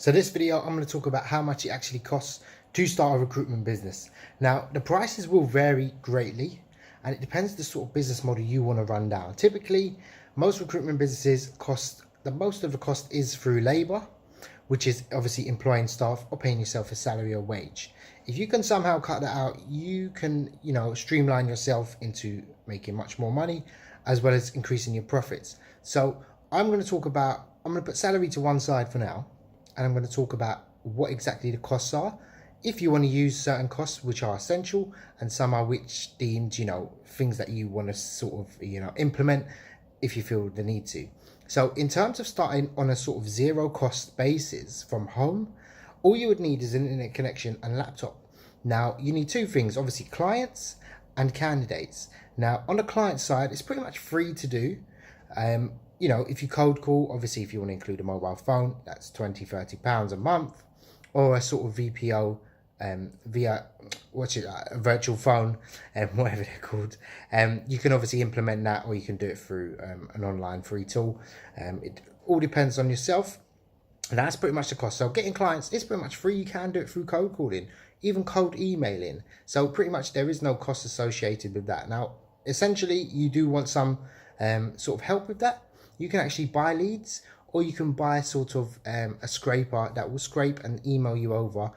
So this video, I'm going to talk about how much it actually costs to start a recruitment business. Now, the prices will vary greatly and it depends the sort of business model you want to run down. Typically, most recruitment businesses most of the cost is through labor, which is obviously employing staff or paying yourself a salary or wage. If you can somehow cut that out, you can, streamline yourself into making much more money as well as increasing your profits. So I'm going to put salary to one side for now, and I'm going to talk about what exactly the costs are. If you want to use certain costs which are essential and some are which deemed, things that you want to sort of, implement if you feel the need to. So in terms of starting on a sort of zero cost basis from home, all you would need is an internet connection and laptop. Now you need two things, obviously clients and candidates. Now on the client side, it's pretty much free to do. If you cold call, obviously if you want to include a mobile phone, that's £20-30 a month, or a sort of VPO via a virtual phone, whatever they're called. You can obviously implement that, or you can do it through an online free tool. It all depends on yourself. And that's pretty much the cost. So getting clients is pretty much free. You can do it through cold calling, even cold emailing. So pretty much there is no cost associated with that. Now, essentially, you do want some sort of help with that. You can actually buy leads, or you can buy sort of a scraper that will scrape and email you over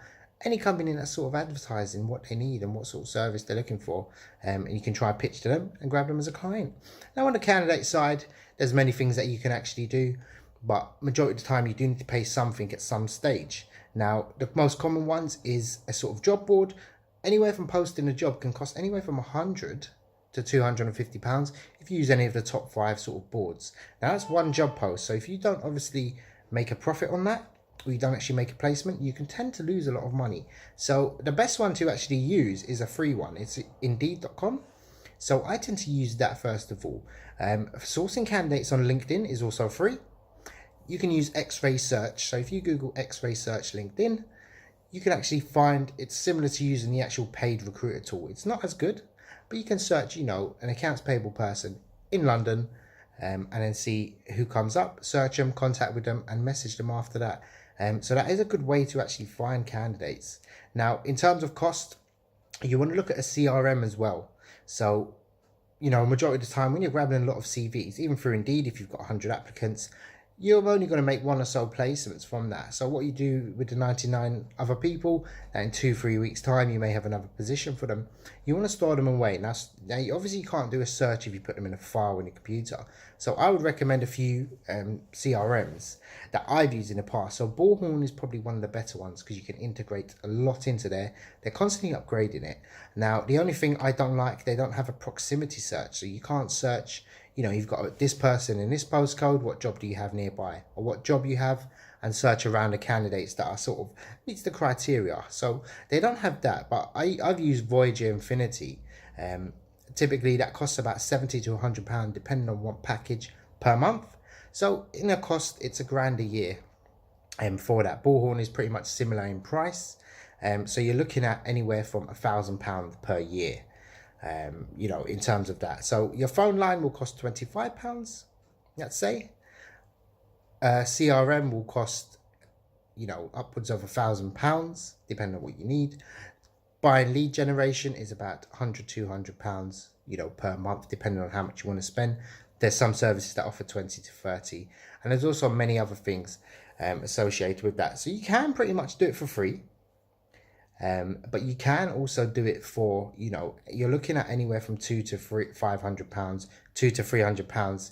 any company that's sort of advertising what they need and what sort of service they're looking for. And you can try and pitch to them and grab them as a client. Now on the candidate side, there's many things that you can actually do, but majority of the time you do need to pay something at some stage. Now, the most common ones is a sort of job board. Anywhere from posting a job can cost anywhere from £100 to £250 if you use any of the top 5 sort of boards. Now that's one job post, so if you don't obviously make a profit on that, or you don't actually make a placement, you can tend to lose a lot of money. So the best one to actually use is a free one. It's indeed.com. So I tend to use that first of all. Sourcing candidates on LinkedIn is also free. You can use X-ray search. So if you Google X-ray search LinkedIn, you can actually find it's similar to using the actual paid recruiter tool. It's not as good, but you can search, an accounts payable person in London, and then see who comes up, search them, contact with them, and message them after that. So that is a good way to actually find candidates. Now, in terms of cost, you want to look at a CRM as well. So, majority of the time when you're grabbing a lot of CVs, even through Indeed, if you've got 100 applicants, you're only going to make 1 or so placements from that. So what you do with the 99 other people, that in 2-3 weeks time you may have another position for them, you want to store them away. Now you obviously can't do a search if you put them in a file in your computer. So I would recommend a few CRMs that I've used in the past. So Bullhorn is probably one of the better ones because you can integrate a lot into there. They're constantly upgrading it. Now the only thing I don't like, they don't have a proximity search, so you can't search, you've got this person in this postcode, what job do you have nearby, or what job you have, and search around the candidates that are sort of meets the criteria. So they don't have that, but I've used Voyager Infinity. Typically that costs about £70 to £100 depending on what package per month. So in a cost, it's £1,000 a year. For that, Bullhorn is pretty much similar in price. So you're looking at anywhere from £1,000 per year. In terms of that. So your phone line will cost £25, let's say. CRM will cost, upwards of £1,000, depending on what you need. Buying lead generation is about £100-200, per month, depending on how much you want to spend. There's some services that offer 20 to 30, and there's also many other things associated with that. So you can pretty much do it for free. But you can also do it for, you're looking at anywhere from £200 to £500, £200 to £300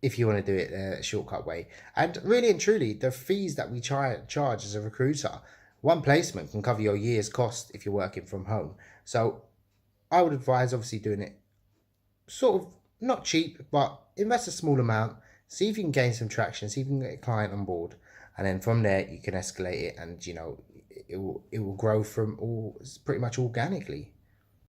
if you want to do it a shortcut way. And really and truly, the fees that we charge as a recruiter, one placement can cover your year's cost if you're working from home. So I would advise obviously doing it sort of not cheap, but invest a small amount, see if you can gain some traction, see if you can get a client on board, and then from there you can escalate it, and it will grow from pretty much organically.